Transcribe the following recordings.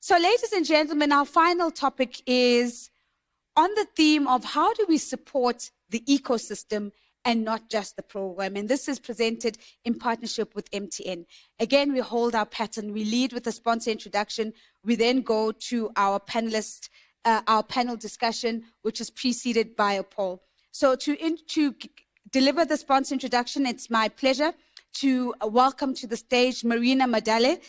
So, ladies and gentlemen, our final topic is on the theme of how do we support the ecosystem and not just the program. And this is presented in partnership with MTN. Again, we hold our pattern. We lead with a sponsor introduction. We then go to our panelist, our panel discussion, which is preceded by a poll. So to deliver the sponsor introduction, it's my pleasure to welcome to the stage Marina Madale,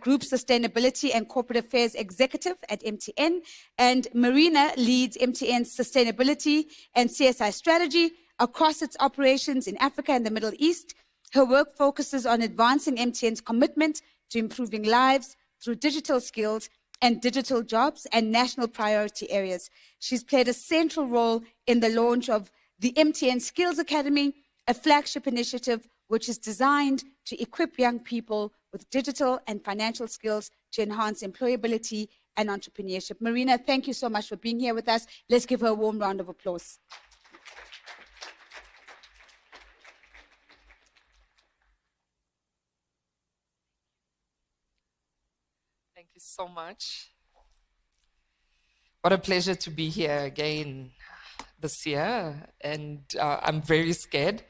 Group Sustainability and Corporate Affairs Executive at MTN. And Marina leads MTN's sustainability and CSI strategy across its operations in Africa and the Middle East. Her work focuses on advancing MTN's commitment to improving lives through digital skills and digital jobs and national priority areas. She's played a central role in the launch of the MTN Skills Academy, a flagship initiative which is designed to equip young people with digital and financial skills to enhance employability and entrepreneurship. Marina, thank you so much for being here with us. Let's give her a warm round of applause. Thank you so much. What a pleasure to be here again this year, and I'm very scared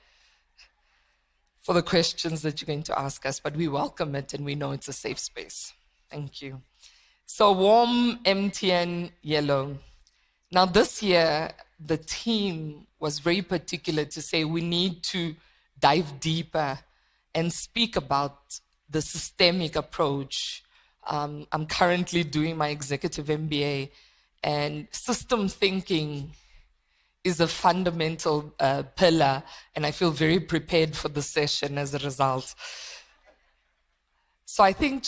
for the questions that you're going to ask us, but we welcome it and we know it's a safe space. Thank you. So warm MTN yellow. Now this year, the team was very particular to say we need to dive deeper and speak about the systemic approach. I'm currently doing my executive MBA, and system thinking is a fundamental pillar, and I feel very prepared for the session as a result. So I think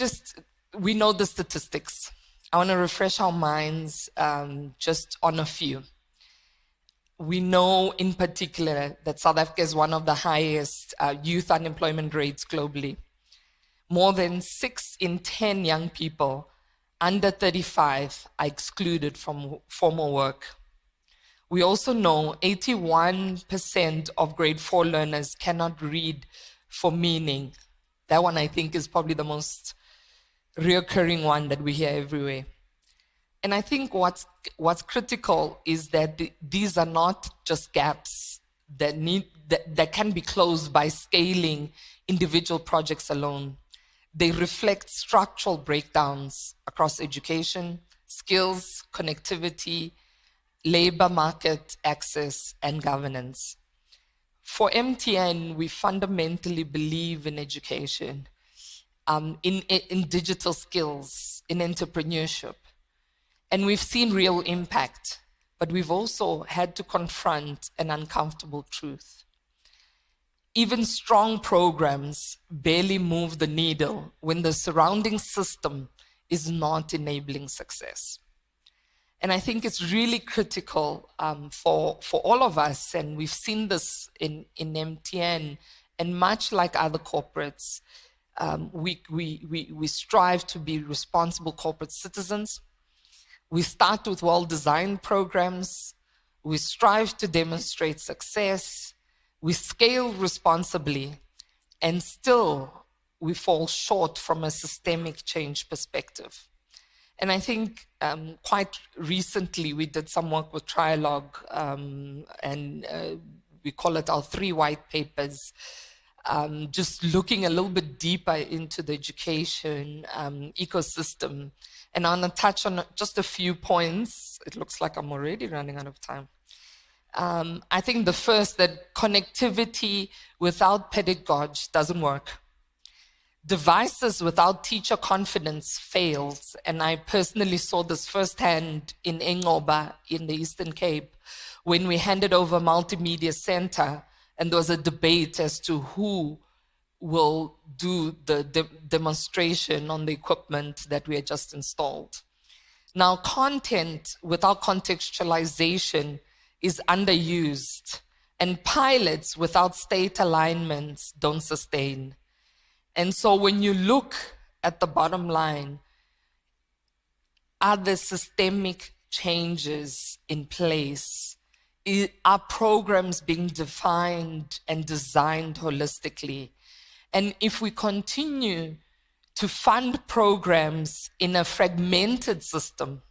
we know the statistics. I want to refresh our minds just on a few. We know in particular that South Africa is one of the highest youth unemployment rates globally. More than 6 in 10 young people under 35 are excluded from formal work. We also know 81% of grade 4 learners cannot read for meaning. That one, I think, is probably the most reoccurring one that we hear everywhere. And I think what's critical is that these are not just gaps that can be closed by scaling individual projects alone. They reflect structural breakdowns across education, skills, connectivity, labor market access, and governance. For MTN, we fundamentally believe in education, in digital skills, in entrepreneurship. And we've seen real impact, but we've also had to confront an uncomfortable truth. Even strong programs barely move the needle when the surrounding system is not enabling success. And I think it's really critical for all of us, and we've seen this in MTN, and much like other corporates, we strive to be responsible corporate citizens. We start with well-designed programs. We strive to demonstrate success. We scale responsibly, and still we fall short from a systemic change perspective. And I think quite recently we did some work with Trialogue, and we call it our 3 white papers, just looking a little bit deeper into the education ecosystem. And I want to touch on just a few points. It looks like I'm already running out of time. I think the first, that connectivity without pedagogy doesn't work. Devices without teacher confidence fails, and I personally saw this firsthand in Engoba in the Eastern Cape when we handed over Multimedia Center, and there was a debate as to who will do the demonstration on the equipment that we had just installed. Now, content without contextualization is underused, and pilots without state alignments don't sustain. And so when you look at the bottom line, are there systemic changes in place? Are programs being defined and designed holistically? And if we continue to fund programs in a fragmented system,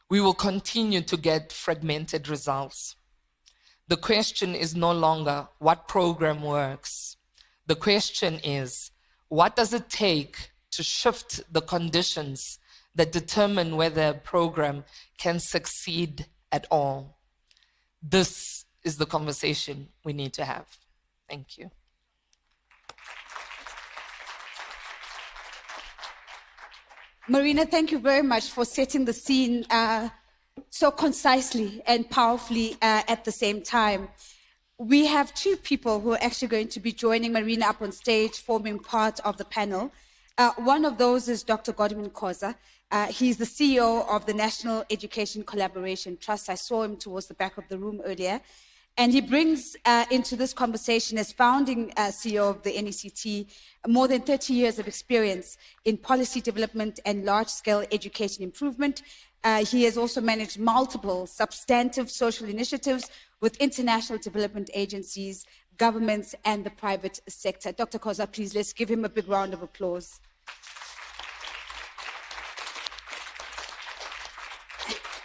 we will continue to get fragmented results. The question is no longer what program works. The question is, what does it take to shift the conditions that determine whether a program can succeed at all? This is the conversation we need to have. Thank you. Marina, thank you very much for setting the scene so concisely and powerfully at the same time. We have two people who are actually going to be joining Marina up on stage, forming part of the panel. One of those is Dr. Godwin Khoza. He's the CEO of the National Education Collaboration Trust. I saw him towards the back of the room earlier. And he brings into this conversation as founding CEO of the NECT more than 30 years of experience in policy development and large-scale education improvement. He has also managed multiple substantive social initiatives with international development agencies, governments, and the private sector. Dr. Khoza, please, let's give him a big round of applause.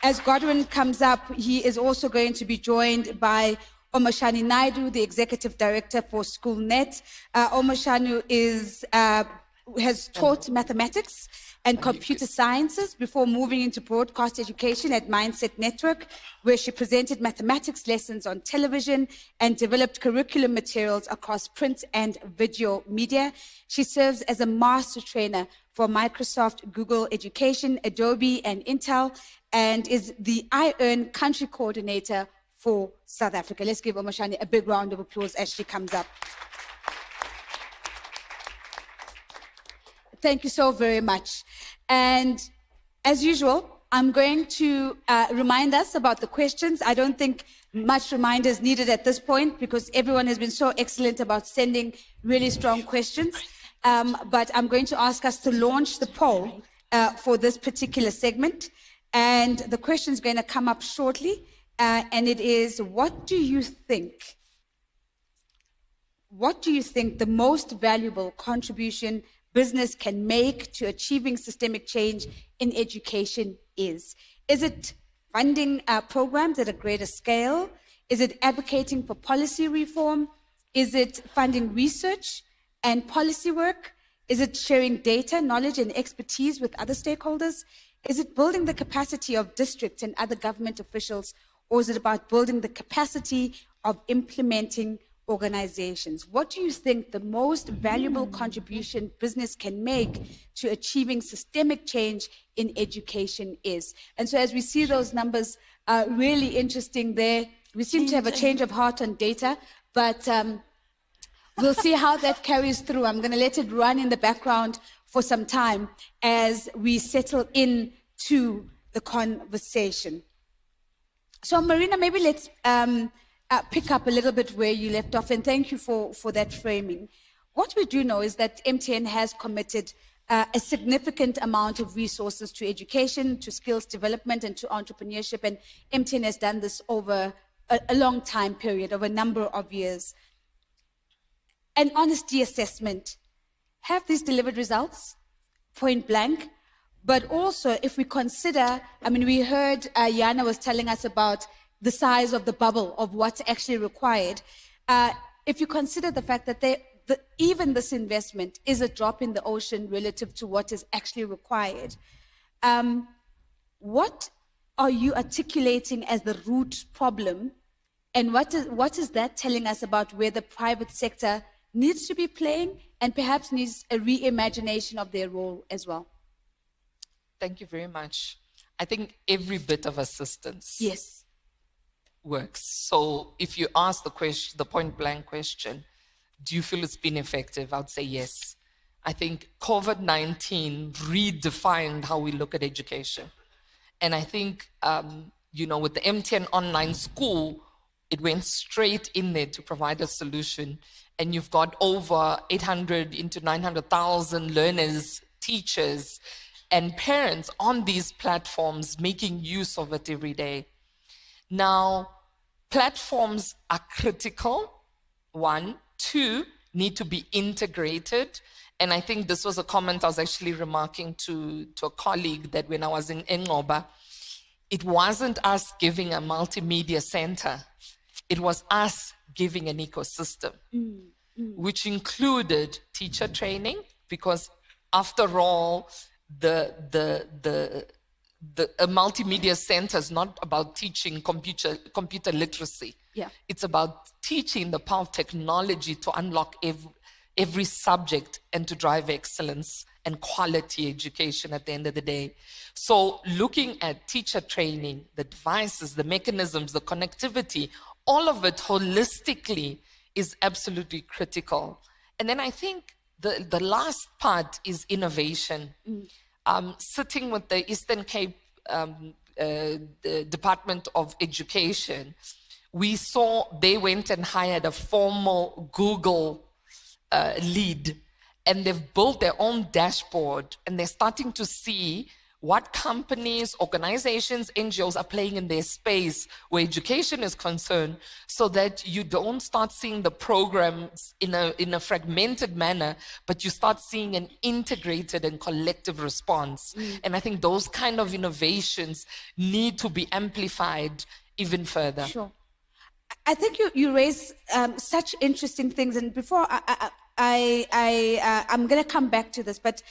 As Godwin comes up, he is also going to be joined by Omashani Naidu, the Executive Director for SchoolNet. Omashani has taught mathematics and computer sciences before moving into broadcast education at Mindset Network, where she presented mathematics lessons on television and developed curriculum materials across print and video media. She serves as a master trainer for Microsoft, Google Education, Adobe, and Intel, and is the iEarn country coordinator for South Africa. Let's give Omashani a big round of applause as she comes up. Thank you so very much. And as usual, I'm going to remind us about the questions. I don't think much reminder is needed at this point because everyone has been so excellent about sending really strong questions. But I'm going to ask us to launch the poll for this particular segment. And the question is going to come up shortly. And it is, what do you think the most valuable contribution business can make to achieving systemic change in education is? Is it funding programs at a greater scale? Is it advocating for policy reform? Is it funding research and policy work? Is it sharing data, knowledge, and expertise with other stakeholders? Is it building the capacity of districts and other government officials? Or is it about building the capacity of implementing organizations? What do you think the most valuable contribution business can make to achieving systemic change in education is? And so as we see those numbers, really interesting there. We seem to have a change of heart on data, but we'll see how that carries through. I'm going to let it run in the background for some time as we settle into the conversation. So Marina, maybe let's pick up a little bit where you left off, and thank you for that framing. What we do know is that MTN has committed a significant amount of resources to education, to skills development, and to entrepreneurship, and MTN has done this over a long time period, over a number of years. An honesty assessment. Have these delivered results? Point blank. But also, if we consider, I mean, we heard Yana was telling us about the size of the bubble of what's actually required. If you consider the fact that even this investment is a drop in the ocean relative to what is actually required, what are you articulating as the root problem? And what is that telling us about where the private sector needs to be playing and perhaps needs a reimagination of their role as well? Thank you very much. I think every bit of assistance works. So if you ask the point blank question, do you feel it's been effective? I would say yes. I think COVID-19 redefined how we look at education. And I think, with the MTN online school, it went straight in there to provide a solution. And you've got over 800 into 900,000 learners, teachers, and parents on these platforms making use of it every day. Now, platforms are critical, one. Two, need to be integrated. And I think this was a comment I was actually remarking to a colleague, that when I was in Ngoba, it wasn't us giving a multimedia center. It was us giving an ecosystem, which included teacher training, because after all, a multimedia center is not about teaching computer literacy. Yeah. It's about teaching the power of technology to unlock every subject and to drive excellence and quality education at the end of the day. So looking at teacher training, the devices, the mechanisms, the connectivity, all of it holistically is absolutely critical. And then I think the last part is innovation. Sitting with the Eastern Cape the Department of Education, we saw they went and hired a formal Google lead, and they've built their own dashboard, and they're starting to see what companies, organizations, NGOs are playing in their space where education is concerned, so that you don't start seeing the programs in a fragmented manner, but you start seeing an integrated and collective response. And I think those kind of innovations need to be amplified even further. Sure. I think you raise such interesting things, and before I'm going to come back to this, but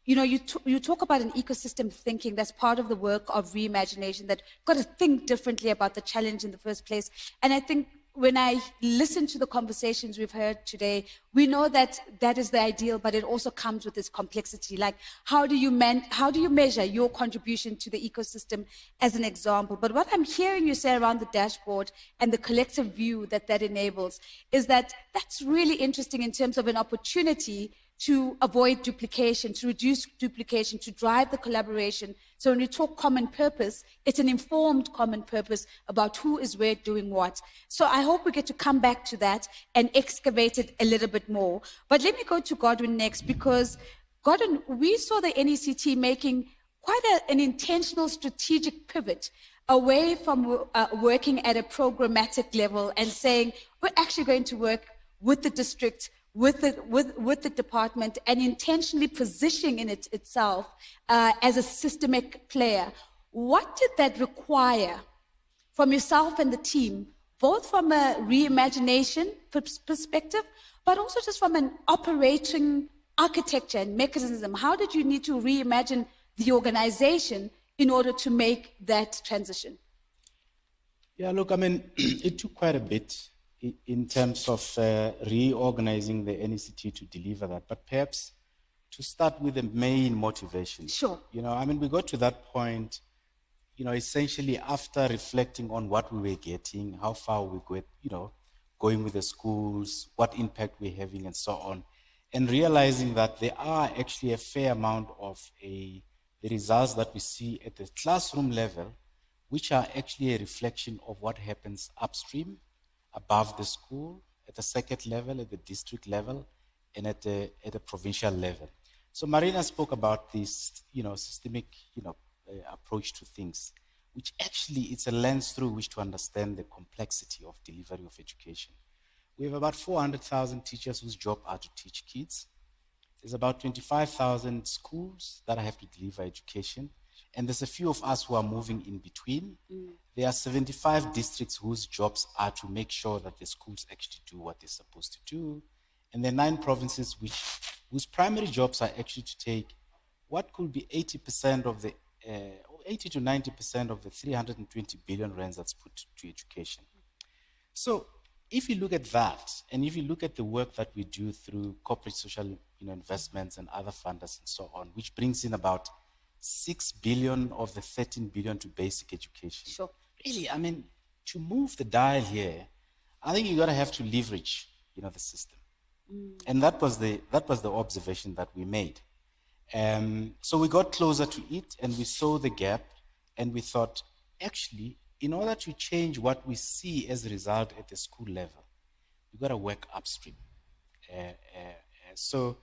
you know, you talk about an ecosystem thinking. That's part of the work of reimagination, that got to think differently about the challenge in the first place. And I think when I listen to the conversations we've heard today, we know that that is the ideal, but it also comes with this complexity. Like, how do you measure your contribution to the ecosystem as an example? But what I'm hearing you say around the dashboard and the collective view that enables is that that's really interesting in terms of an opportunity to avoid duplication, to reduce duplication, to drive the collaboration. So when we talk common purpose, it's an informed common purpose about who is where doing what. So I hope we get to come back to that and excavate it a little bit more. But let me go to Godwin next, because Godwin, we saw the NECT making quite an intentional strategic pivot away from working at a programmatic level and saying, we're actually going to work with the district, with the department, and intentionally positioning in itself as a systemic player. What did that require from yourself and the team, both from a reimagination perspective, but also just from an operating architecture and mechanism? How did you need to reimagine the organization in order to make that transition? Yeah, look, I mean, it took quite a bit in terms of reorganizing the NECT to deliver that. But perhaps to start with the main motivation. Sure. You know, I mean, we got to that point, you know, essentially after reflecting on what we were getting, how far we were, you know, going with the schools, what impact we're having, and so on, and realizing that there are actually a fair amount of the results that we see at the classroom level, which are actually a reflection of what happens upstream, above the school, at the circuit level, at the district level, and at the provincial level. So Marina spoke about this, you know, systemic, you know, approach to things, which actually it's a lens through which to understand the complexity of delivery of education. We have about 400,000 teachers whose job are to teach kids. There's about 25,000 schools that have to deliver education. And there's a few of us who are moving in between. There are 75 districts whose jobs are to make sure that the schools actually do what they're supposed to do. And there are 9 provinces whose primary jobs are actually to take what could be 80% of the, 80 to 90% of the 320 billion rands that's put to education. So if you look at that, and if you look at the work that we do through corporate social, you know, investments and other funders and so on, which brings in about 6 billion of the 13 billion to basic education. Sure. Really, I mean, to move the dial here, I think you're going to have to leverage, you know, the system. And that was the observation that we made. So we got closer to it, and we saw the gap, and we thought, actually, in order to change what we see as a result at the school level, we've got to work upstream. So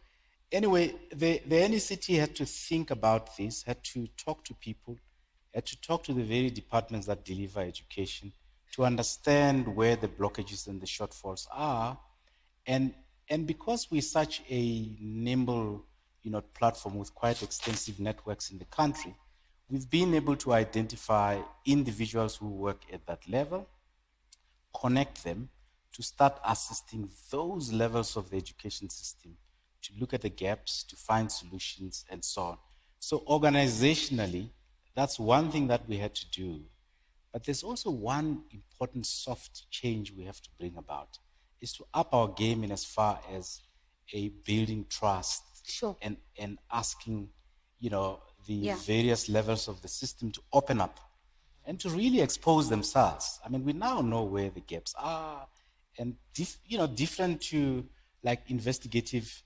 anyway, the NECT had to think about this, had to talk to people, had to talk to the very departments that deliver education to understand where the blockages and the shortfalls are, and And because we're such a nimble, platform with quite extensive networks in the country, we've been able to identify individuals who work at that level, connect them to start assisting those levels of the education system to look at the gaps, to find solutions, and so on. So organizationally, that's one thing that we had to do. But there's also one important soft change we have to bring about, is to up our game in as far as a building trust. Sure. And asking, the Yeah. various levels of the system to open up and to really expose themselves. I mean, we now know where the gaps are, and different to like investigative,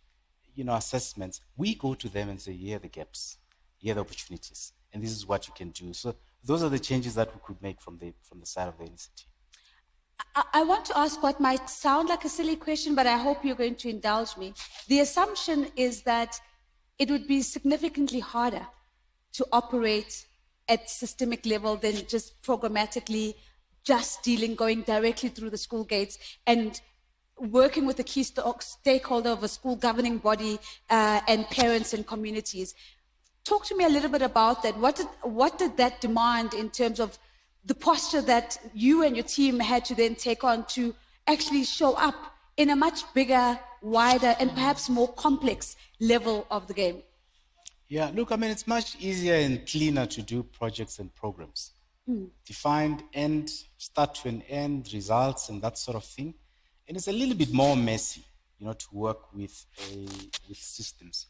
assessments. We go to them and say, here are the gaps, here are the opportunities, and this is what you can do. So those are the changes that we could make from the side of the NCT. I want to ask what might sound like a silly question, but I hope you're going to indulge me. The assumption is that it would be significantly harder to operate at systemic level than just programmatically, just going directly through the school gates and working with the key stakeholder of a school governing body and parents and communities. Talk to me a little bit about that. What did that demand in terms of the posture that you and your team had to then take on to actually show up in a much bigger, wider, and perhaps more complex level of the game? Yeah, look, I mean, it's much easier and cleaner to do projects and programs. Defined end, start to an end, results, and that sort of thing. And it's a little bit more messy, to work with systems.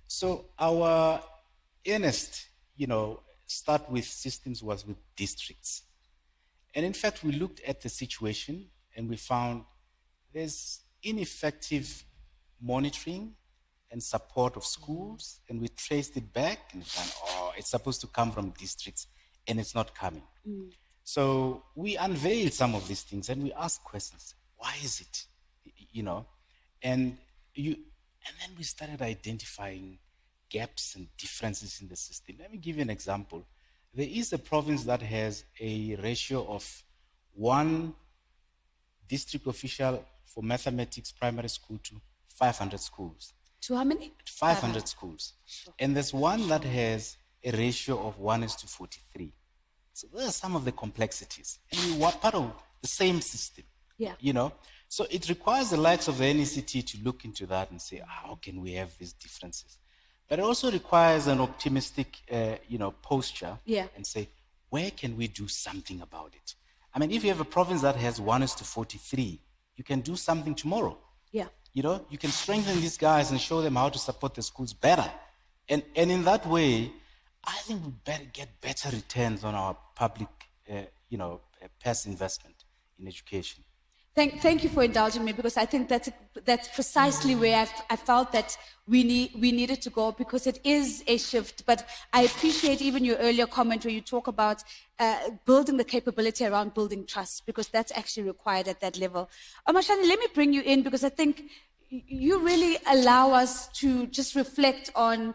So our earnest, start with systems was with districts. And in fact, we looked at the situation and we found there's ineffective monitoring and support of schools, and we traced it back and found, it's supposed to come from districts, and it's not coming. So we unveiled some of these things and we asked questions. Why is it? And then we started identifying gaps and differences in the system. Let me give you an example. There is a province that has a ratio of 1 district official for mathematics primary school to 500 schools. To how many? 500 schools. Sure. And there's one that has a ratio of 1:43. So those are some of the complexities. And we were part of the same system. Yeah. So it requires the likes of the NECT to look into that and say, how can we have these differences? But it also requires an optimistic, posture. Yeah. And say, where can we do something about it? I mean, if you have a province that has 1:43, you can do something tomorrow. Yeah. You can strengthen these guys and show them how to support the schools better. And in that way, I think we better get better returns on our public, past investment in education. Thank you for indulging me, because I think that's precisely where I felt that we needed to go, because it is a shift. But I appreciate even your earlier comment where you talk about building the capability around building trust, because that's actually required at that level. Amashani, let me bring you in, because I think you really allow us to just reflect on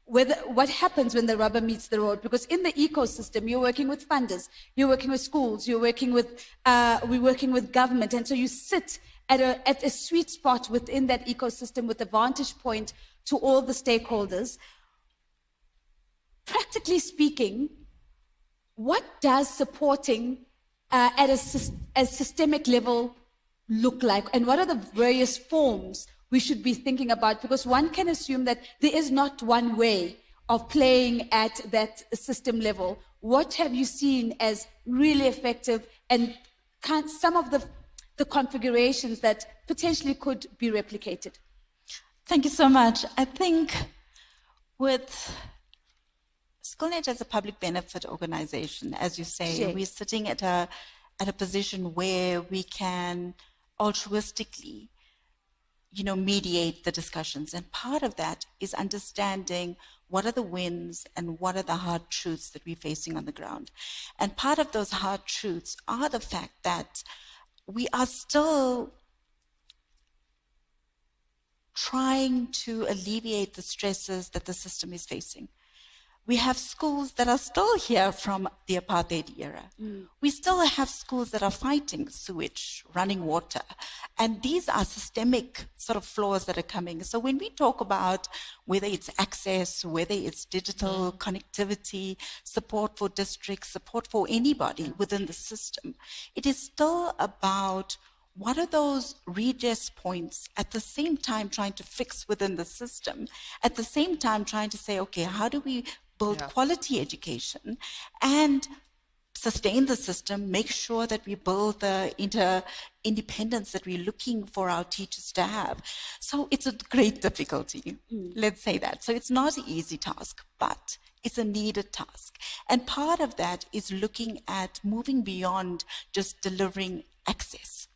what happens when the rubber meets the road. Because in the ecosystem, you're working with funders, you're working with schools, we're working with government, and so you sit at a sweet spot within that ecosystem with a vantage point to all the stakeholders. Practically speaking, what does supporting at a systemic level look like, and what are the various forms we should be thinking about? Because one can assume that there is not one way of playing at that system level. What have you seen as really effective, and some of the configurations that potentially could be replicated? Thank you so much. I think with SchoolNet as a public benefit organization, as you say, Sure. we're sitting at a position where we can altruistically, mediate the discussions. And part of that is understanding what are the wins and what are the hard truths that we're facing on the ground. And part of those hard truths are the fact that we are still trying to alleviate the stresses that the system is facing. We have schools that are still here from the apartheid era. We still have schools that are fighting sewage, running water. And these are systemic sort of flaws that are coming. So when we talk about whether it's access, whether it's digital connectivity, support for districts, support for anybody within the system, it is still about what are those redress points at the same time trying to fix within the system, at the same time trying to say, okay, how do we build quality education and sustain the system, make sure that we build the independence that we're looking for our teachers to have. So it's a great difficulty, let's say that. So it's not an easy task, but it's a needed task. And part of that is looking at moving beyond just delivering access.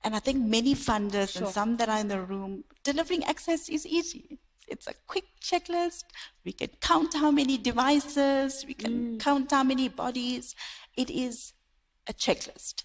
And I think many funders and some that are in the room, delivering access is easy. It's a quick checklist. We can count how many devices, we can count how many bodies. It is a checklist.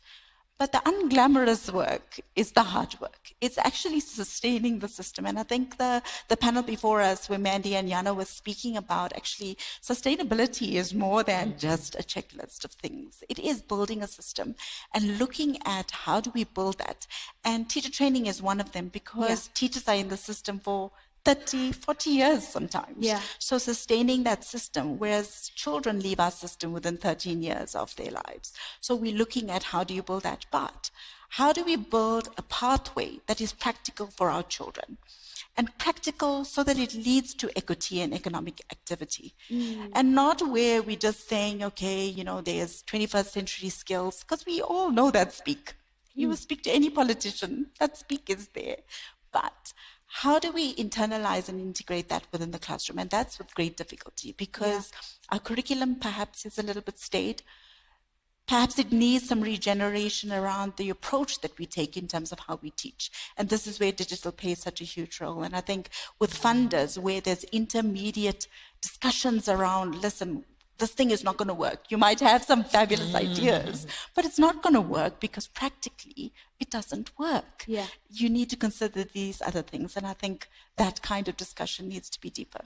But the unglamorous work is the hard work. It's actually sustaining the system. And I think the panel before us, where Mandy and Yana were speaking about, actually, sustainability is more than just a checklist of things. It is building a system and looking at how do we build that. And teacher training is one of them, because teachers are in the system for 30, 40 years sometimes. So sustaining that system, whereas children leave our system within 13 years of their lives. So we're looking at how do you build that, but how do we build a pathway that is practical for our children? And practical so that it leads to equity and economic activity. And not where we're just saying, okay, you know, there's 21st century skills, because we all know that speak. You will speak to any politician, that speak is there. But how do we internalize and integrate that within the classroom? And that's with great difficulty, because our curriculum perhaps is a little bit staid. Perhaps it needs some regeneration around the approach that we take in terms of how we teach. And this is where digital plays such a huge role. And I think with funders, where there's intermediate discussions around, listen, this thing is not going to work. You might have some fabulous ideas, but it's not going to work because practically it doesn't work. You need to consider these other things. And I think that kind of discussion needs to be deeper.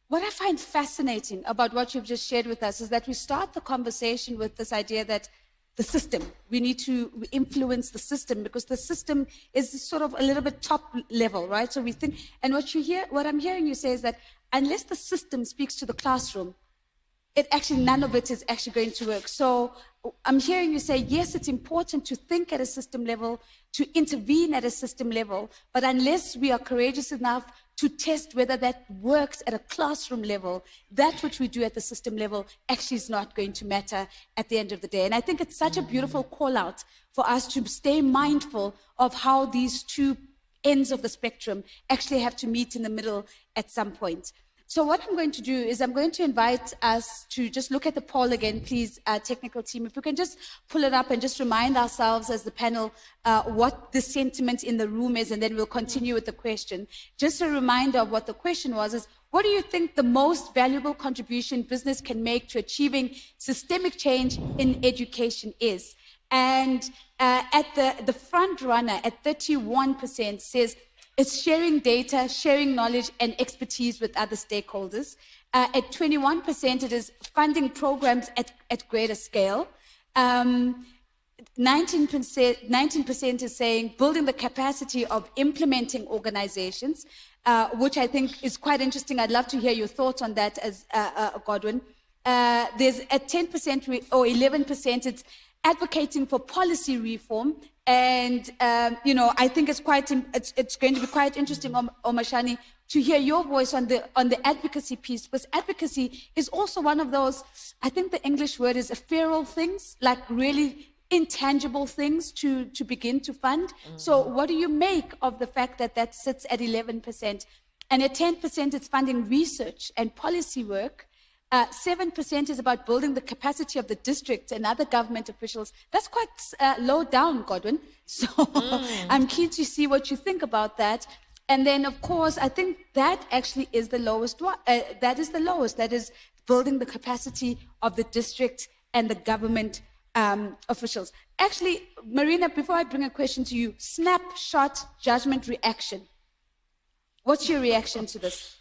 What I find fascinating about what you've just shared with us is that we start the conversation with this idea that the system, we need to influence the system, because the system is sort of a little bit top level, right? So we think, and what I'm hearing you say is that unless the system speaks to the classroom, none of it is actually going to work. So I'm hearing you say, yes, it's important to think at a system level, to intervene at a system level, but unless we are courageous enough to test whether that works at a classroom level, that which we do at the system level actually is not going to matter at the end of the day. And I think it's such a beautiful call out for us to stay mindful of how these two ends of the spectrum actually have to meet in the middle at some point. So what I'm going to do is I'm going to invite us to just look at the poll again, please, technical team. If we can just pull it up and just remind ourselves as the panel what the sentiment in the room is, and then we'll continue with the question. Just a reminder of what the question was is, what do you think the most valuable contribution business can make to achieving systemic change in education is? And at the front runner at 31% says, it's sharing data, sharing knowledge and expertise with other stakeholders. At 21%, it is funding programs at greater scale. 19% is saying building the capacity of implementing organizations, which I think is quite interesting. I'd love to hear your thoughts on that, as Godwin. There's at 10% or 11%, it's advocating for policy reform. And, I think it's going to be quite interesting, Omashani, to hear your voice on the advocacy piece, because advocacy is also one of those, I think the English word is ephemeral things, like really intangible things to begin to fund. So what do you make of the fact that that sits at 11%? And at 10%, it's funding research and policy work. 7% is about building the capacity of the district and other government officials. That's quite low down, Godwin. So I'm keen to see what you think about that. And then, of course, I think that actually is the lowest one. That is the lowest. That is building the capacity of the district and the government officials. Actually, Marina, before I bring a question to you, snapshot judgment reaction. What's your reaction to this?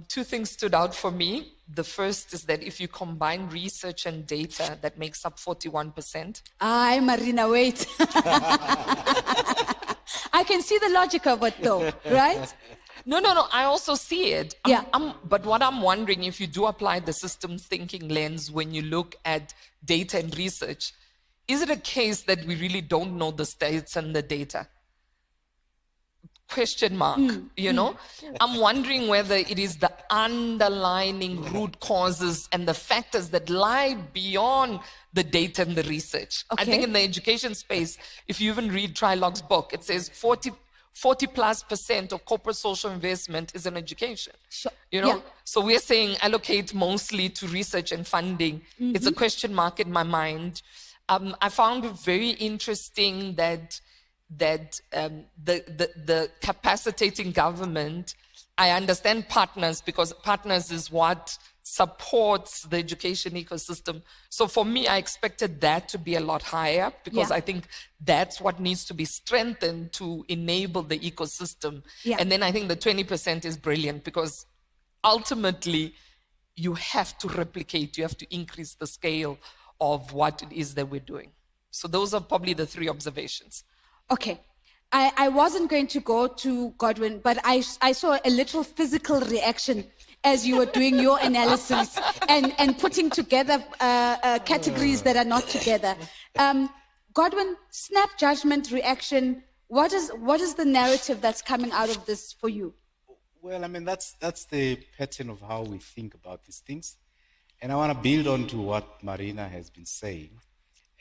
Two things stood out for me. The first is that if you combine research and data, that makes up 41%. Aye, Marina, wait. I can see the logic of it though, right? No. I also see it. Yeah. But what I'm wondering, if you do apply the systems thinking lens when you look at data and research, is it a case that we really don't know the stats and the data? Question mark, you know? I'm wondering whether it is the underlying root causes and the factors that lie beyond the data and the research. I Okay. think in the education space, if you even read Trilog's book, it says 40+% of corporate social investment is in education. Sure. You know, Yeah. so we're saying allocate mostly to research and funding. It's a question mark in my mind. I found it very interesting that the capacitating government, I understand partners, because partners is what supports the education ecosystem. So for me, I expected that to be a lot higher, because Yeah. I think that's what needs to be strengthened to enable the ecosystem. Yeah. And then I think the 20% is brilliant, because ultimately you have to replicate, you have to increase the scale of what it is that we're doing. So those are probably the three observations. Okay. I wasn't going to go to Godwin, but I saw a little physical reaction as you were doing your analysis and putting together categories that are not together. Godwin, snap judgment reaction. What is the narrative that's coming out of this for you? Well, I mean, that's the pattern of how we think about these things. And I want to build on to what Marina has been saying.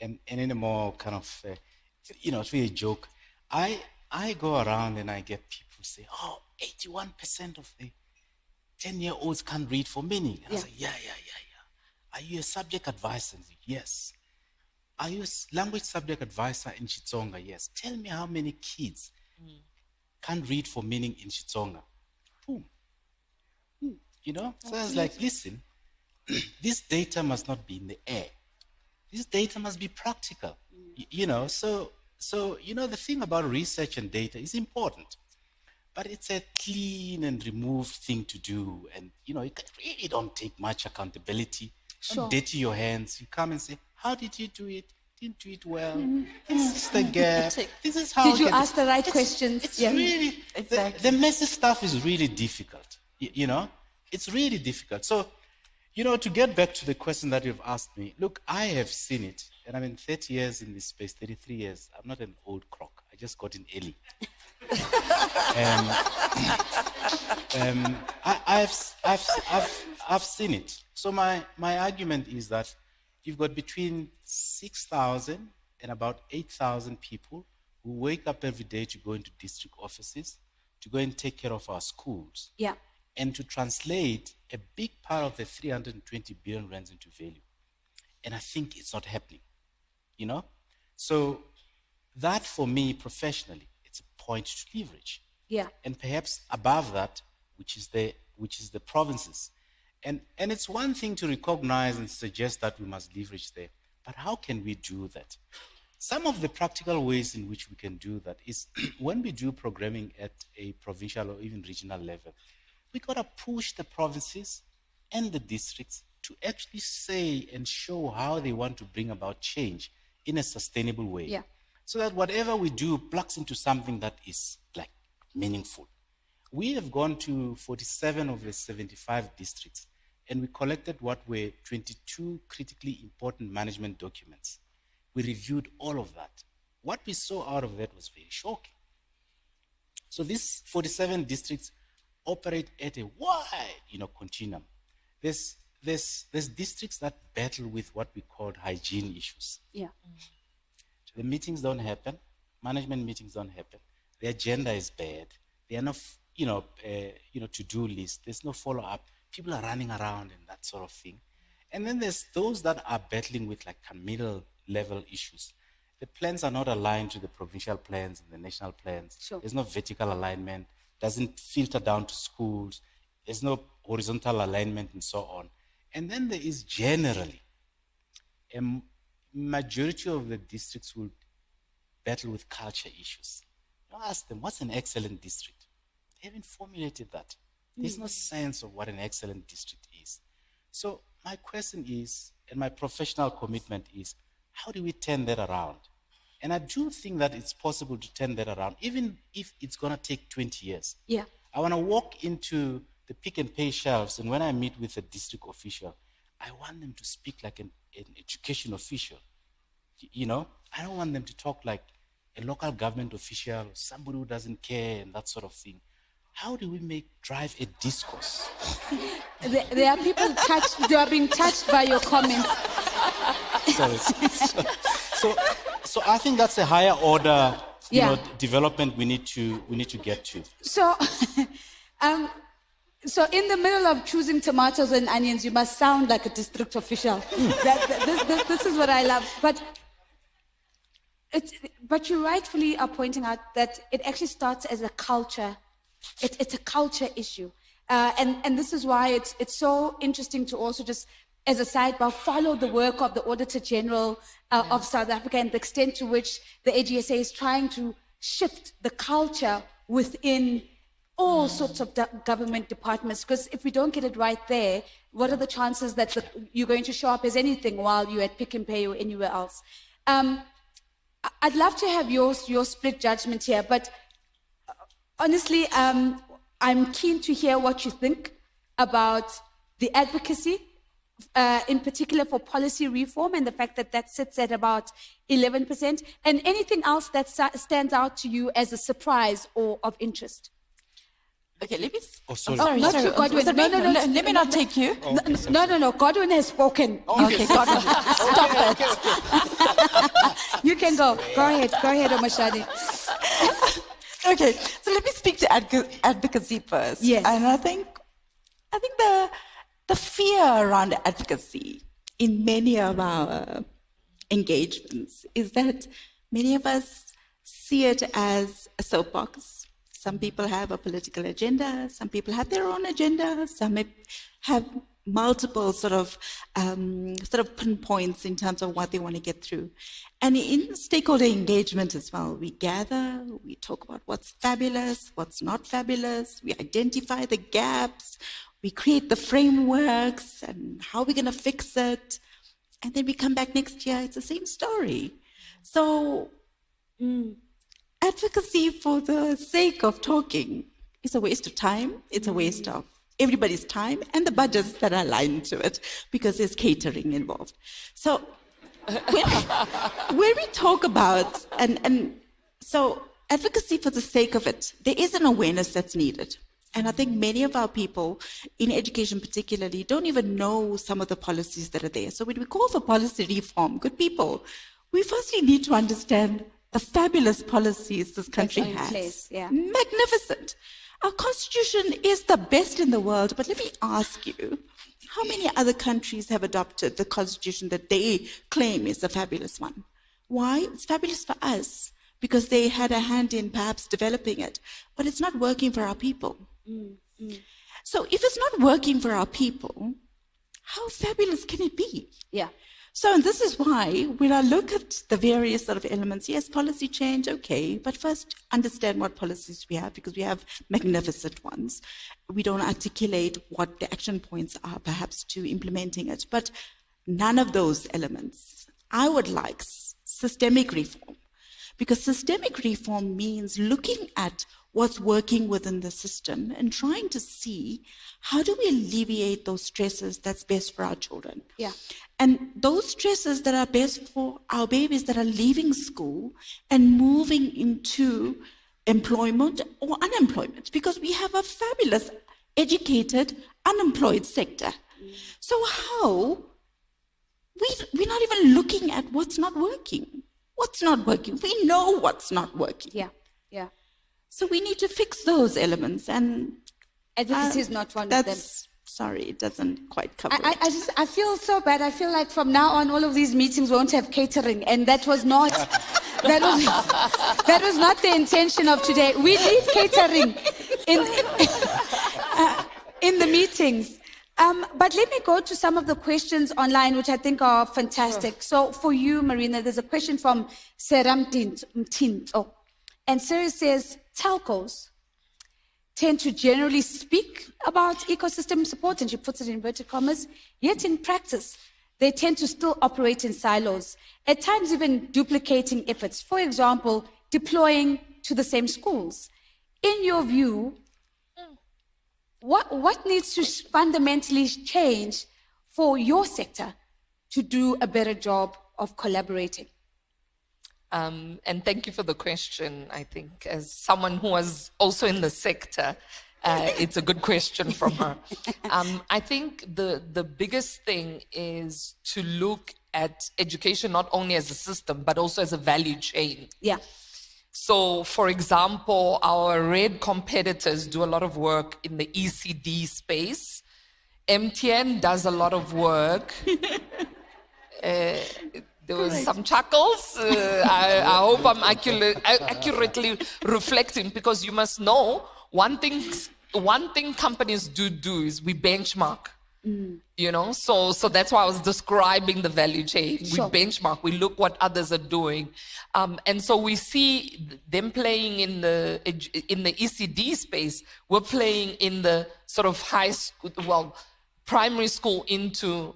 And in a more kind of, it's really a joke. I go around and I get people say, 81% of the 10-year-olds can't read for meaning. And I say, yeah. Are you a subject advisor? Yes. Are you a language subject advisor in Xitsonga? Yes. Tell me how many kids can't read for meaning in Xitsonga. Boom. You know? So I was like, listen, this data must not be in the air. This data must be practical. So the thing about research and data is important, but it's a clean and removed thing to do. And, you really don't take much accountability. Sure. Don't dirty your hands. You come and say, how did you do it? Didn't do it well. This is the gap. This is how. Did you ask the right questions? It's Yeah. really, Exactly. the messy stuff is really difficult. It's really difficult. So, to get back to the question that you've asked me, look, I have seen it, and I'm in 30 years in this space, 33 years. I'm not an old croc. I just got in early. I've seen it. So my argument is that you've got between 6,000 and about 8,000 people who wake up every day to go into district offices, to go and take care of our schools. Yeah. And to translate a big part of the 320 billion rands into value. And I think it's not happening, So that, for me, professionally, it's a point to leverage. Yeah. And perhaps above that, which is the provinces. And it's one thing to recognize and suggest that we must leverage there, but how can we do that? Some of the practical ways in which we can do that is when we do programming at a provincial or even regional level, we got to push the provinces and the districts to actually say and show how they want to bring about change in a sustainable way. Yeah. So that whatever we do plugs into something that is like meaningful. We have gone to 47 of the 75 districts, and we collected what were 22 critically important management documents. We reviewed all of that. What we saw out of that was very shocking. So these 47 districts operate at a wide, continuum. There's districts that battle with what we call hygiene issues. Yeah. The meetings don't happen. Management meetings don't happen. The agenda is bad. There are no, to-do list. There's no follow-up. People are running around and that sort of thing. And then there's those that are battling with like middle-level issues. The plans are not aligned to the provincial plans and the national plans. Sure. There's no vertical alignment. Doesn't filter down to schools. There's no horizontal alignment and so on. And then there is generally a majority of the districts will battle with culture issues. You ask them, what's an excellent district? They haven't formulated that. There's no sense of what an excellent district is. So my question is, and my professional commitment is, how do we turn that around? And I do think that it's possible to turn that around, even if it's going to take 20 years. Yeah. I want to walk into the Pick and Pay shelves, and when I meet with a district official, I want them to speak like an education official. You know, I don't want them to talk like a local government official, somebody who doesn't care and that sort of thing. How do we drive a discourse? There are people they are being touched by your comments. Sorry. So I think that's a higher order, development we need to get to. So, so in the middle of choosing tomatoes and onions, you must sound like a district official. This is what I love. But you rightfully are pointing out that it actually starts as a culture. It's a culture issue. And this is why it's so interesting to also just, as a sidebar, follow the work of the Auditor General of South Africa and the extent to which the AGSA is trying to shift the culture within all sorts of government departments. Because if we don't get it right there, what are the chances that you're going to show up as anything while you're at Pick and Pay or anywhere else? I'd love to have your split judgment here, but honestly, I'm keen to hear what you think about the advocacy, in particular for policy reform and the fact that sits at about 11%, and anything else that stands out to you as a surprise or of interest. Okay, let me. Oh, sorry. Not you, Godwin. No, let me not take you. No. Godwin has spoken. Okay, Godwin, stop it. You can go. Go ahead, Omashadi. Okay, so let me speak to advocacy first. Yes. And I think the fear around advocacy in many of our engagements is that many of us see it as a soapbox. Some people have a political agenda, some people have their own agenda, some have multiple sort of pinpoints in terms of what they want to get through. And in stakeholder engagement as well, we gather, we talk about what's fabulous, what's not fabulous, we identify the gaps, we create the frameworks and how we're going to fix it. And then we come back next year, it's the same story. So advocacy for the sake of talking is a waste of time. It's a waste of everybody's time and the budgets that are aligned to it because there's catering involved. So when we talk about, so advocacy for the sake of it, there is an awareness that's needed. And I think many of our people, in education particularly, don't even know some of the policies that are there. So when we call for policy reform, good people, we firstly need to understand the fabulous policies this country has. Place, yeah. Magnificent. Our constitution is the best in the world, but let me ask you, how many other countries have adopted the constitution that they claim is a fabulous one? Why? It's fabulous for us, because they had a hand in perhaps developing it, but it's not working for our people. So if it's not working for our people, how fabulous can it be? Yeah. So, and this is why when I look at the various sort of elements, yes, policy change, okay, but first understand what policies we have, because we have magnificent ones. We don't articulate what the action points are perhaps to implementing it, but none of those elements. I would like systemic reform, because systemic reform means looking at what's working within the system and trying to see how do we alleviate those stresses that's best for our children. Yeah. And those stresses that are best for our babies that are leaving school and moving into employment or unemployment, because we have a fabulous, educated, unemployed sector. So how? We're not even looking at what's not working. What's not working? We know what's not working. Yeah, yeah. So we need to fix those elements, and advocacy is not one of them. Sorry, it doesn't quite cover it. I feel so bad. I feel like from now on, all of these meetings won't have catering, and that was not that was not the intention of today. We need catering in the meetings. But let me go to some of the questions online, which I think are fantastic. So for you, Marina, there's a question from Seram Mtinto. And Siri says, telcos, tend to generally speak about ecosystem support, and she puts it in inverted commas, yet in practice, they tend to still operate in silos, at times even duplicating efforts. For example, deploying to the same schools. In your view, what needs to fundamentally change for your sector to do a better job of collaborating? And thank you for the question. I think as someone who was also in the sector, it's a good question from her. I think the biggest thing is to look at education not only as a system, but also as a value chain. Yeah. So, for example, our red competitors do a lot of work in the ECD space. MTN does a lot of work. There was some chuckles. I hope I'm accurately reflecting, because you must know one thing companies do is we benchmark. You know, so that's why I was describing the value chain. Sure. We benchmark, we look what others are doing, and so we see them playing in the ECD space. We're playing in the sort of high school, well, primary school into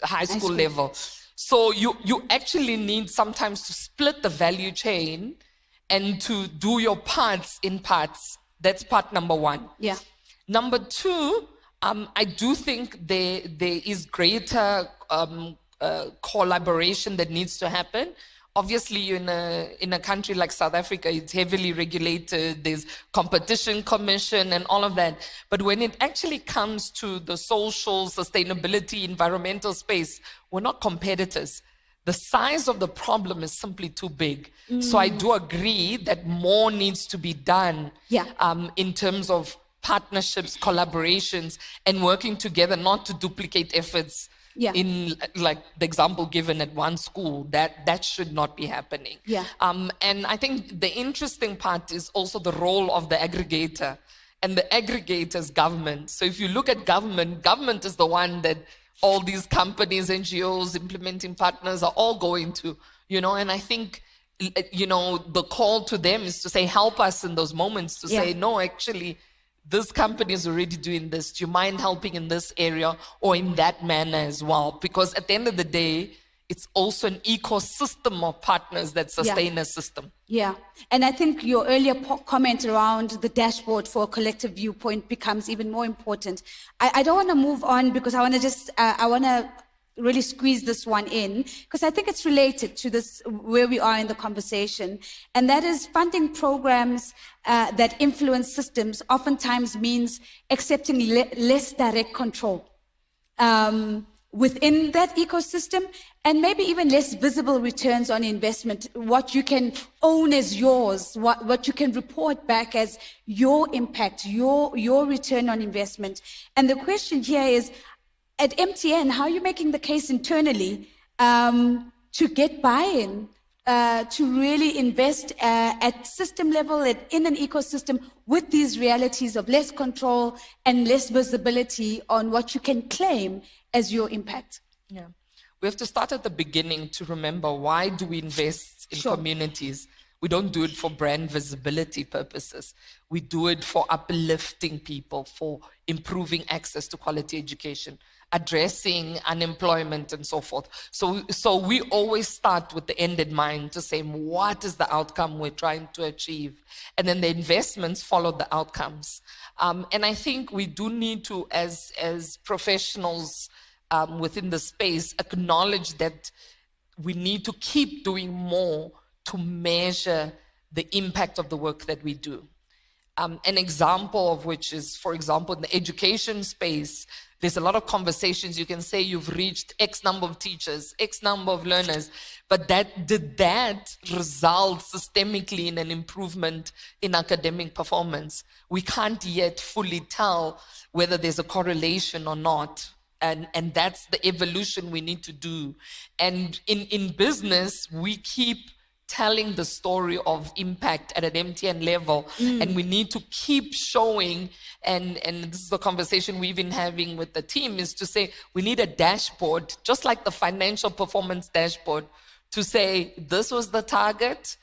high school level. So you actually need sometimes to split the value chain and to do your parts in parts. That's part number one. Yeah. Number two, I do think there is greater collaboration that needs to happen. Obviously, in a country like South Africa, it's heavily regulated. There's competition commission and all of that. But when it actually comes to the social, sustainability, environmental space, we're not competitors. The size of the problem is simply too big. So I do agree that more needs to be done. Yeah. In terms of partnerships, collaborations, and working together, not to duplicate efforts. Yeah. In like the example given at one school, that should not be happening. Yeah. And I think the interesting part is also the role of the aggregator, and the aggregator is government. So if you look at government is the one that all these companies, NGOs, implementing partners are all going to, you know, and I think, you know, the call to them is to say, help us in those moments, to say, no, actually, this company is already doing this. Do you mind helping in this area or in that manner as well? Because at the end of the day, it's also an ecosystem of partners that sustain a system. Yeah. And I think your earlier comment around the dashboard for a collective viewpoint becomes even more important. I don't want to move on, because I want to just, I want to really squeeze this one in, because I think it's related to this, where we are in the conversation. And that is funding programs that influence systems oftentimes means accepting less direct control within that ecosystem, and maybe even less visible returns on investment, what you can own as yours, what you can report back as your impact, your return on investment. And the question here is, at MTN, how are you making the case internally to get buy-in, to really invest at system level, in an ecosystem with these realities of less control and less visibility on what you can claim as your impact? Yeah. We have to start at the beginning to remember, why do we invest in communities? We don't do it for brand visibility purposes. We do it for uplifting people, for improving access to quality education, addressing unemployment and so forth. So we always start with the end in mind, to say, what is the outcome we're trying to achieve? And then the investments follow the outcomes. And I think we do need to, as professionals within the space, acknowledge that we need to keep doing more to measure the impact of the work that we do. An example of which is, for example, in the education space, there's a lot of conversations. You can say you've reached X number of teachers, X number of learners, but did that result systemically in an improvement in academic performance? We can't yet fully tell whether there's a correlation or not. And that's the evolution we need to do. And in business, we keep telling the story of impact at an MTN level, and we need to keep showing, and this is the conversation we've been having with the team, is to say we need a dashboard, just like the financial performance dashboard, to say this was the target,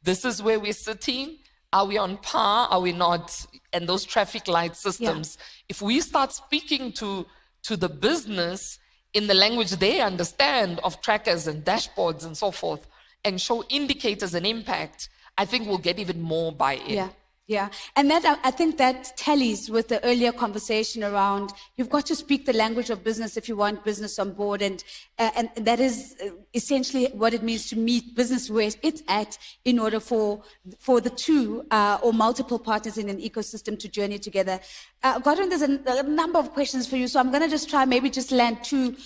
this is where we're sitting, Are we on par? Are we not? And those traffic light systems, if we start speaking to the business in the language they understand of trackers and dashboards and so forth, and show indicators and impact, I think we'll get even more buy-in. Yeah. Yeah, and that I think that tallies with the earlier conversation around you've got to speak the language of business if you want business on board, and that is essentially what it means to meet business where it's at in order for the two or multiple partners in an ecosystem to journey together. Godwin, there's a number of questions for you, so I'm going to just try maybe just land two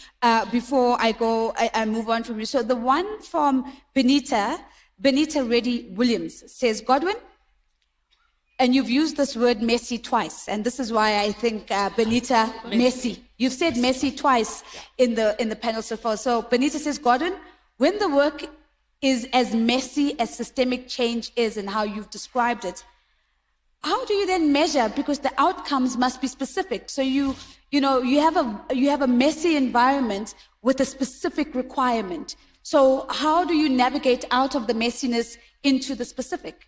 before I move on from you. So the one from Benita Reddy Williams says, Godwin. And you've used this word messy twice, and this is why I think Benita messy. You've said messy twice in the panel so far. So Benita says, Gordon, when the work is as messy as systemic change is and how you've described it, how do you then measure? Because the outcomes must be specific. So you have a messy environment with a specific requirement. So how do you navigate out of the messiness into the specific?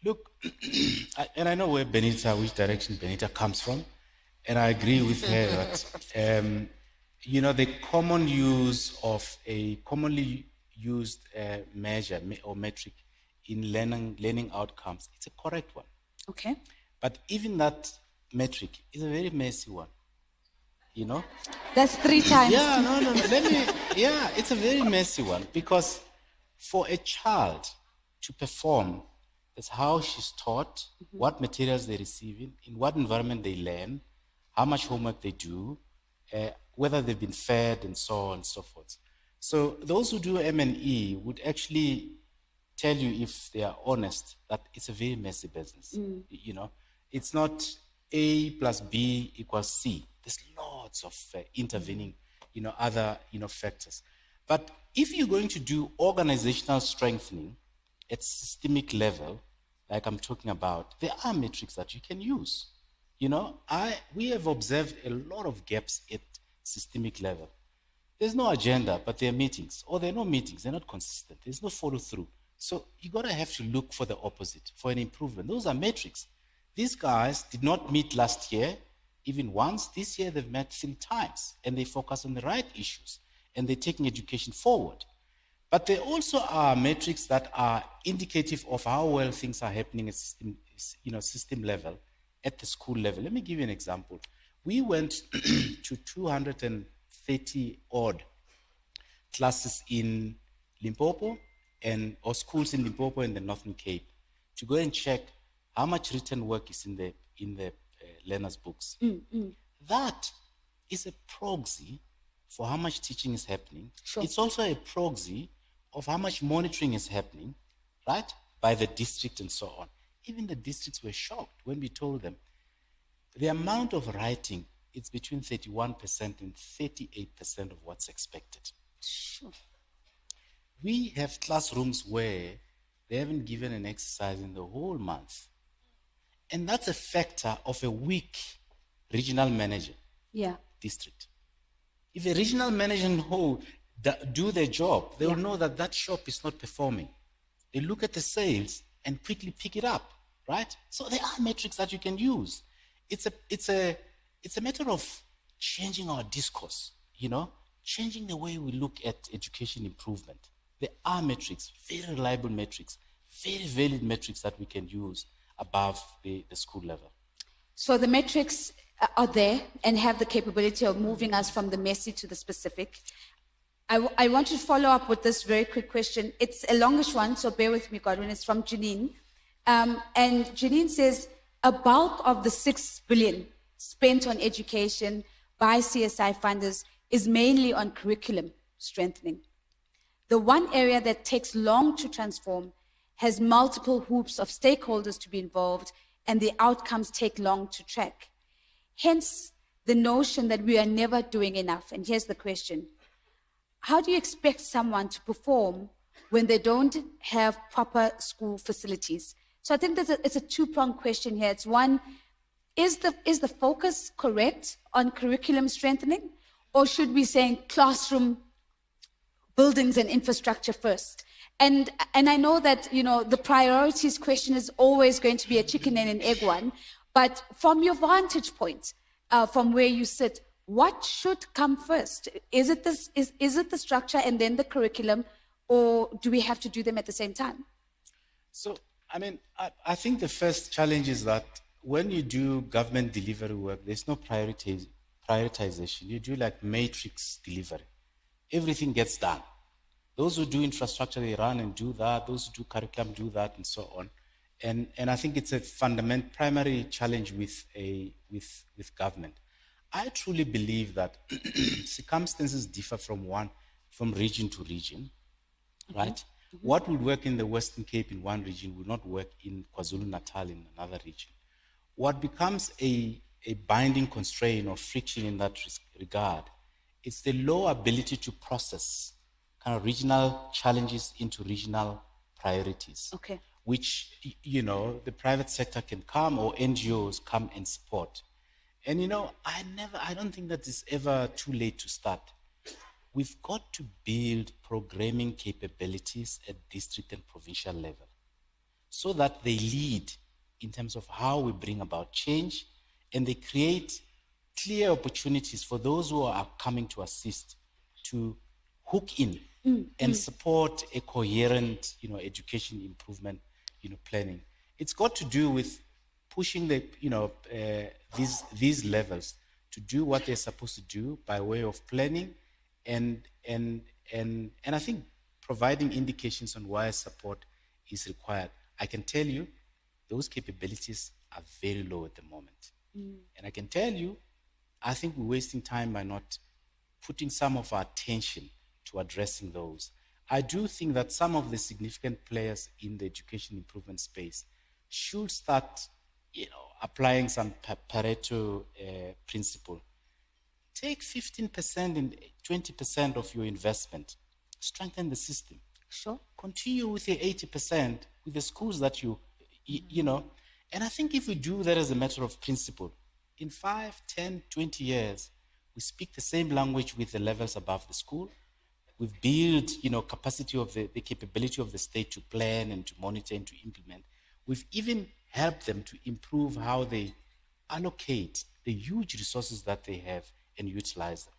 Look, and I know which direction Benita comes from, and I agree with her that, the common use of a commonly used measure or metric in learning outcomes, it's a correct one. Okay. But even that metric is a very messy one, That's 3 times. Yeah, it's a very messy one, because for a child to perform, it's how she's taught, what materials they're receiving, in what environment they learn, how much homework they do, whether they've been fed, and so on and so forth. So those who do M&E would actually tell you, if they are honest, that it's a very messy business. It's not A plus B equals C. There's lots of intervening, other, factors. But if you're going to do organizational strengthening at systemic level, like I'm talking about, there are metrics that you can use. We have observed a lot of gaps at systemic level. There's no agenda, but there are meetings. Or there are no meetings, they're not consistent. There's no follow through. So you gotta have to look for the opposite, for an improvement. Those are metrics. These guys did not meet last year, even once. This year they've met 3 times, and they focus on the right issues, and they're taking education forward. But there also are metrics that are indicative of how well things are happening at system level, at the school level. Let me give you an example. We went to 230 odd classes in Limpopo or schools in Limpopo and the Northern Cape to go and check how much written work is in the learners' books. That is a proxy for how much teaching is happening. Sure. It's also a proxy of how much monitoring is happening, right, by the district and so on. Even the districts were shocked when we told them the amount of writing is between 31% and 38% of what's expected. Sure. We have classrooms where they haven't given an exercise in the whole month. And that's a factor of a weak regional manager district. If a regional manager in whole do their job, they will know that that shop is not performing. They look at the sales and quickly pick it up, right? So there are metrics that you can use. It's a matter of changing our discourse, changing the way we look at education improvement. There are metrics, very reliable metrics, very valid metrics that we can use above the school level. So the metrics are there and have the capability of moving us from the messy to the specific. I want to follow up with this very quick question. It's a longish one, so bear with me, Godwin. It's from Janine. And Janine says, a bulk of the 6 billion spent on education by CSI funders is mainly on curriculum strengthening. The one area that takes long to transform has multiple hoops of stakeholders to be involved, and the outcomes take long to track. Hence, the notion that we are never doing enough. And here's the question. How do you expect someone to perform when they don't have proper school facilities? So I think it's a two-pronged question here. It's one, is the focus correct on curriculum strengthening, or should we say classroom buildings and infrastructure first? And I know that, you know, the priorities question is always going to be a chicken and an egg one. But from your vantage point, from where you sit, what should come first? Is it this? Is it the structure and then the curriculum, or do we have to do them at the same time? So, I mean, I think the first challenge is that when you do government delivery work, there's no prioritization. You do like matrix delivery. Everything gets done. Those who do infrastructure, they run and do that. Those who do curriculum do that, and so on. And I think it's a fundamental primary challenge with government. I truly believe that circumstances differ from region to region, right? Mm-hmm. What would work in the Western Cape in one region will not work in KwaZulu-Natal in another region. What becomes a binding constraint or friction in that regard is the low ability to process kind of regional challenges into regional priorities. Okay. Which, you know, the private sector can come or NGOs come and support. And, you know, I don't think that it's ever too late to start. We've got to build programming capabilities at district and provincial level so that they lead in terms of how we bring about change, and they create clear opportunities for those who are coming to assist to hook in and support a coherent, you know, education improvement, you know, planning. It's got to do with pushing the, you know, these levels to do what they're supposed to do by way of planning, and I think providing indications on why support is required. I can tell you those capabilities are very low at the moment. And I can tell you, I think we're wasting time by not putting some of our attention to addressing those. I do think that some of the significant players in the education improvement space should start, you know, applying some Pareto principle. Take 15% and 20% of your investment, strengthen the system. Sure. Continue with your 80% with the schools that you know. And I think if we do that as a matter of principle, in 5, 10, 20 years, we speak the same language with the levels above the school. We've built, you know, capacity of the capability of the state to plan and to monitor and to implement. We've even helped them to improve how they allocate the huge resources that they have and utilize them.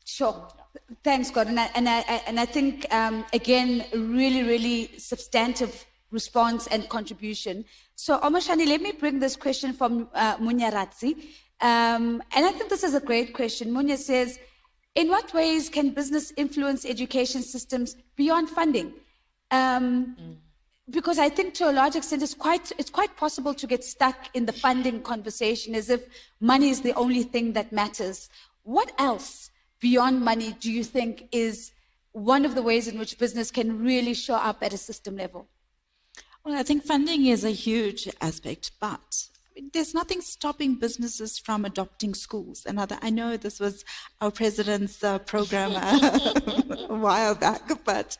Sure. Yeah. Thanks, Gordon. And I think, again, really, really substantive response and contribution. So, Omashani, let me bring this question from Munya Ratzi. And I think this is a great question. Munya says, in what ways can business influence education systems beyond funding? Because I think to a large extent it's quite possible to get stuck in the funding conversation as if money is the only thing that matters. What else beyond money do you think is one of the ways in which business can really show up at a system level? Well, I think funding is a huge aspect, but there's nothing stopping businesses from adopting schools. I know this was our president's program a while back, but,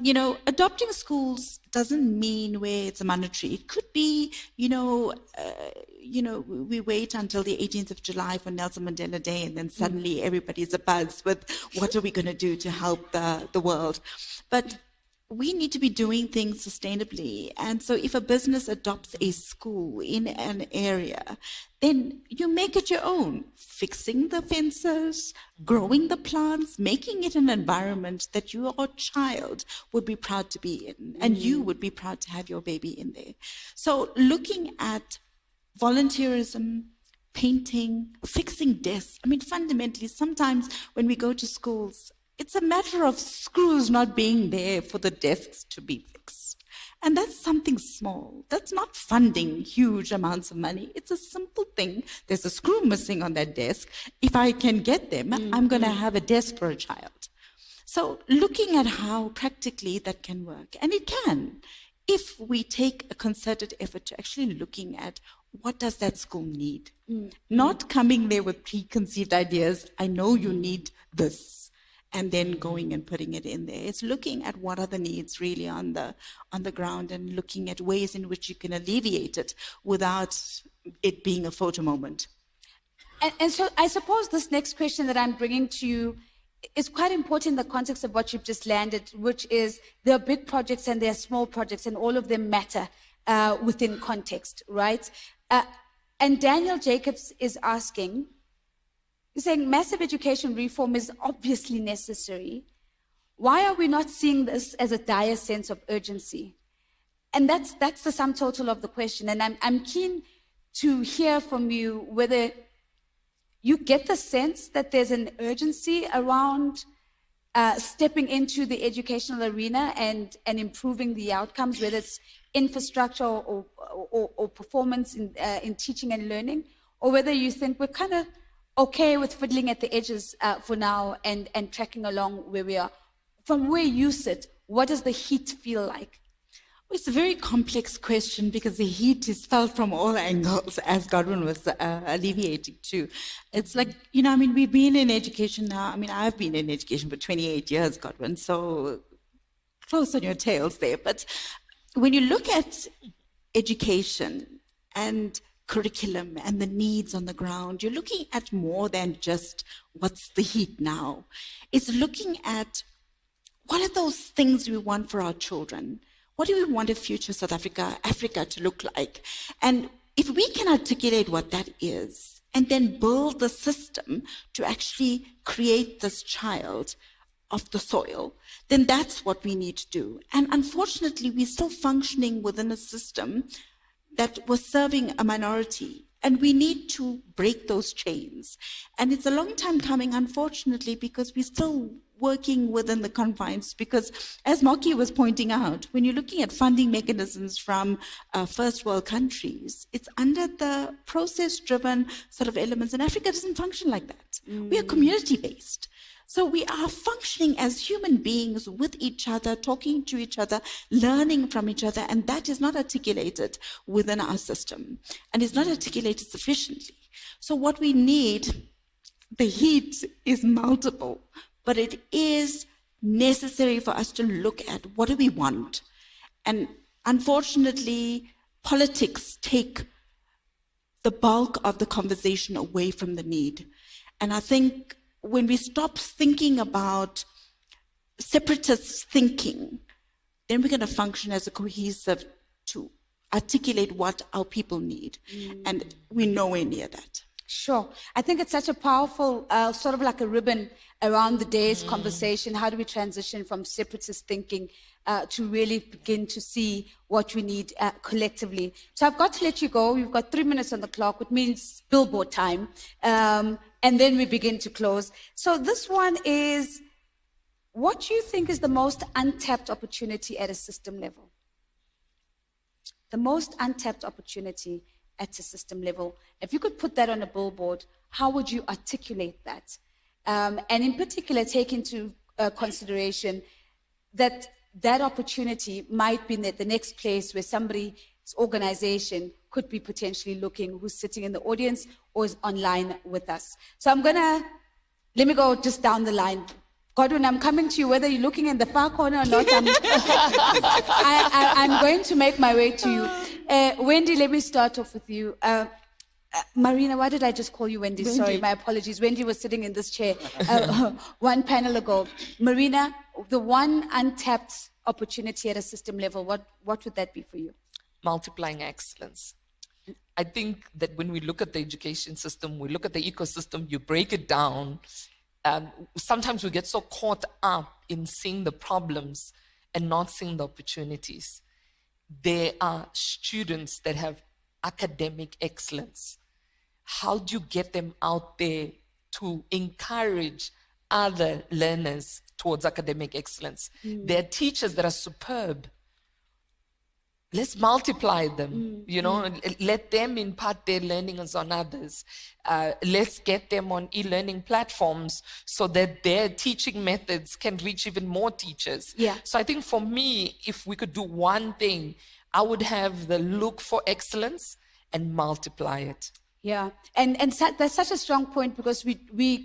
you know, adopting schools doesn't mean where it's monetary. It could be, we wait until the 18th of July for Nelson Mandela Day, and then suddenly everybody's abuzz with what are we going to do to help the world. But we need to be doing things sustainably. And so if a business adopts a school in an area, then you make it your own, fixing the fences, growing the plants, making it an environment that your child would be proud to be in, and you would be proud to have your baby in there. So looking at volunteerism, painting, fixing desks. I mean, fundamentally, sometimes when we go to schools, it's a matter of screws not being there for the desks to be fixed. And that's something small. That's not funding huge amounts of money. It's a simple thing. There's a screw missing on that desk. If I can get them, I'm going to have a desk for a child. So looking at how practically that can work, and it can, if we take a concerted effort to actually looking at what does that school need? Not coming there with preconceived ideas. I know you need this. And then going and putting it in there. It's looking at what are the needs really on the ground, and looking at ways in which you can alleviate it without it being a photo moment. And so I suppose this next question that I'm bringing to you is quite important in the context of what you've just landed, which is there are big projects and there are small projects, and all of them matter within context, right? And Daniel Jacobs is asking, he's saying massive education reform is obviously necessary. Why are we not seeing this as a dire sense of urgency? And that's the sum total of the question. And I'm keen to hear from you whether you get the sense that there's an urgency around stepping into the educational arena and improving the outcomes, whether it's infrastructure or performance in teaching and learning, or whether you think we're kind of okay with fiddling at the edges for now and tracking along where we are. From where you sit, what does the heat feel like? It's a very complex question because the heat is felt from all angles, as Godwin was alleviating too. It's like, we've been in education now. I've been in education for 28 years, Godwin, so close on your tails there. But when you look at education and curriculum and the needs on the ground, you're looking at more than just what's the heat now. It's looking at what are those things we want for our children? What do we want a future South Africa to look like? And if we can articulate what that is, and then build the system to actually create this child of the soil, then that's what we need to do. And unfortunately, we're still functioning within a system that was serving a minority. And we need to break those chains. And it's a long time coming, unfortunately, because we're still working within the confines. Because as Moki was pointing out, when you're looking at funding mechanisms from first world countries, it's under the process-driven sort of elements. And Africa doesn't function like that. We are community-based. So we are functioning as human beings with each other, talking to each other, learning from each other, and that is not articulated within our system, and is not articulated sufficiently. So what we need, the heat is multiple, but it is necessary for us to look at what do we want. And unfortunately, politics take the bulk of the conversation away from the need. And I think when we stop thinking about separatist thinking, then we're going to function as a cohesive to articulate what our people need. And we're nowhere near that. Sure. I think it's such a powerful, sort of like a ribbon around the day's conversation. How do we transition from separatist thinking to really begin to see what we need collectively? So I've got to let you go. We've got 3 minutes on the clock, which means billboard time. And then we begin to close. So this one is, what do you think is the most untapped opportunity at a system level? The most untapped opportunity at a system level. If you could put that on a billboard, how would you articulate that? And in particular, take into consideration that that opportunity might be the next place where somebody's organization could be potentially looking, who's sitting in the audience or is online with us. So let me go just down the line. Godwin, I'm coming to you, whether you're looking in the far corner or not, I'm going to make my way to you. Wendy, let me start off with you. Marina, why did I just call you Wendy? Sorry, my apologies. Wendy was sitting in this chair one panel ago. Marina, the one untapped opportunity at a system level, what would that be for you? Multiplying excellence. I think that when we look at the education system, we look at the ecosystem, you break it down. Sometimes we get so caught up in seeing the problems and not seeing the opportunities. There are students that have academic excellence. How do you get them out there to encourage other learners towards academic excellence? There are teachers that are superb. Let's multiply them, let them impart their learnings on others. Let's get them on e-learning platforms so that their teaching methods can reach even more teachers. Yeah. So I think for me, if we could do one thing, I would have the look for excellence and multiply it. Yeah, and that's such a strong point because we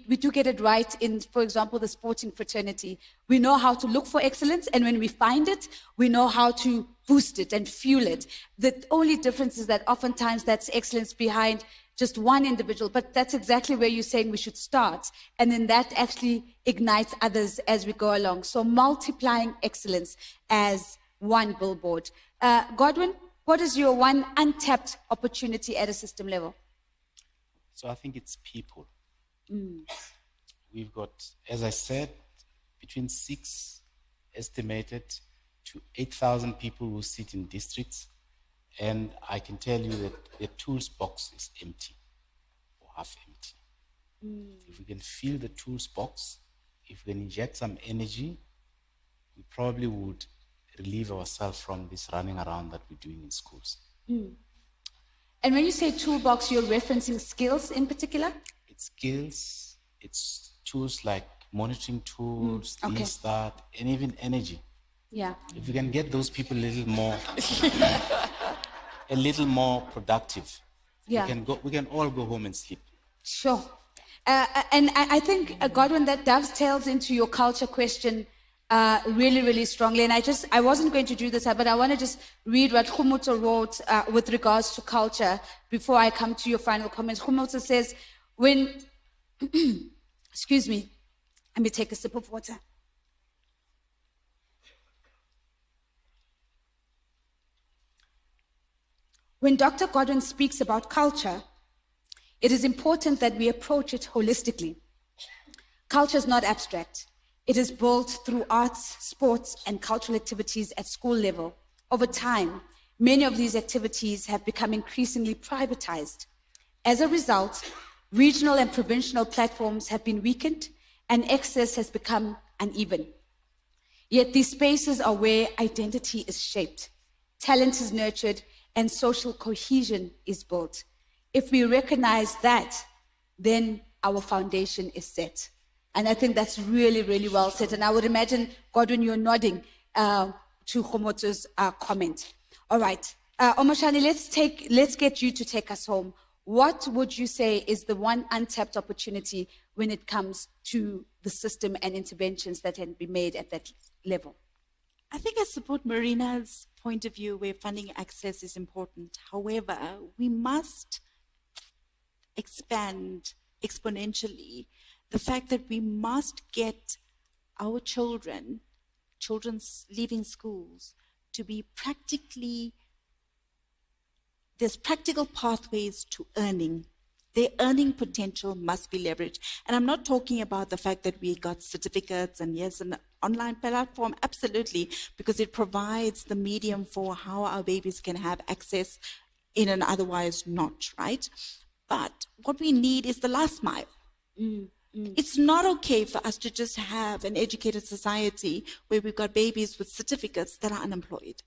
do get it right in, for example, the sporting fraternity. We know how to look for excellence, and when we find it, we know how to boost it and fuel it. The only difference is that oftentimes that's excellence behind just one individual, but that's exactly where you're saying we should start. And then that actually ignites others as we go along. So multiplying excellence as one billboard. Godwin, what is your one untapped opportunity at a system level? So I think it's people. We've got, as I said, between 6 estimated to 8,000 people who sit in districts. And I can tell you that the tools box is empty or half empty. If we can fill the tools box, if we can inject some energy, we probably would relieve ourselves from this running around that we're doing in schools. And when you say toolbox, you're referencing skills in particular? It's skills, it's tools like monitoring tools, okay. things that, and even energy. Yeah. If we can get those people a little more productive, Yeah. we can all go home and sleep. Sure. And I think, Godwin, that dovetails into your culture question really, really strongly. And I wasn't going to do this, but I want to just read what Khumuto wrote with regards to culture before I come to your final comments. Khumuto says, excuse me, let me take a sip of water. When Dr. Godwin speaks about culture, it is important that we approach it holistically. Culture is not abstract. It is built through arts, sports, and cultural activities at school level. Over time, many of these activities have become increasingly privatized. As a result, regional and provincial platforms have been weakened, and access has become uneven. Yet these spaces are where identity is shaped, talent is nurtured, and social cohesion is built. If we recognize that, then our foundation is set. And I think that's really, really well said. And I would imagine, Godwin, you're nodding to Khomoto's comment. All right. Omashani, let's get you to take us home. What would you say is the one untapped opportunity when it comes to the system and interventions that can be made at that level? I think I support Marina's point of view where funding access is important. However, we must expand exponentially the fact that we must get our children's leaving schools to be there's practical pathways to earning. Their earning potential must be leveraged. And I'm not talking about the fact that we got certificates and yes, an online platform, absolutely, because it provides the medium for how our babies can have access in an otherwise not, right? But what we need is the last mile. It's not okay for us to just have an educated society where we've got babies with certificates that are unemployed.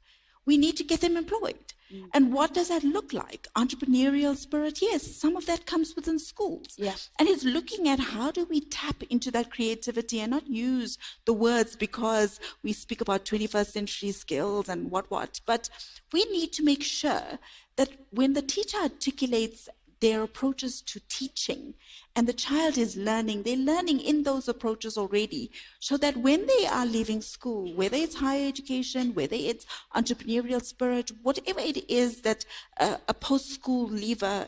We need to get them employed. And what does that look like? Entrepreneurial spirit, yes, some of that comes within schools. Yeah. And it's looking at how do we tap into that creativity and not use the words because we speak about 21st century skills and what. But we need to make sure that when the teacher articulates their approaches to teaching and the child is learning, they're learning in those approaches already, so that when they are leaving school, whether it's higher education, whether it's entrepreneurial spirit, whatever it is that a post-school leaver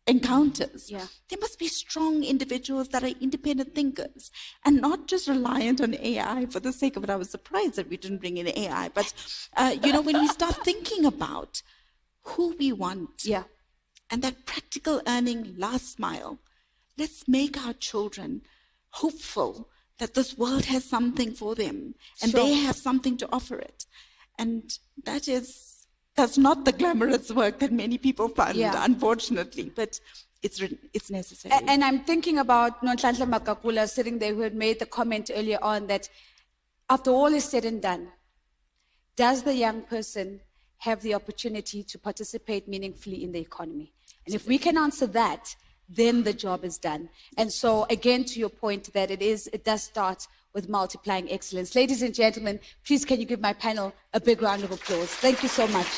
encounters, there must be strong individuals that are independent thinkers and not just reliant on AI for the sake of it. I was surprised that we didn't bring in AI, but when we start thinking about who we want, and that practical earning last mile, let's make our children hopeful that this world has something for them and they have something to offer it. And that's not the glamorous work that many people fund, unfortunately, but it's necessary. And I'm thinking about Nonhlanhla Makakula sitting there, who had made the comment earlier on that after all is said and done, does the young person have the opportunity to participate meaningfully in the economy? And if we can answer that, then the job is done. And so, again, to your point that it does start with multiplying excellence. Ladies and gentlemen, please can you give my panel a big round of applause. Thank you so much.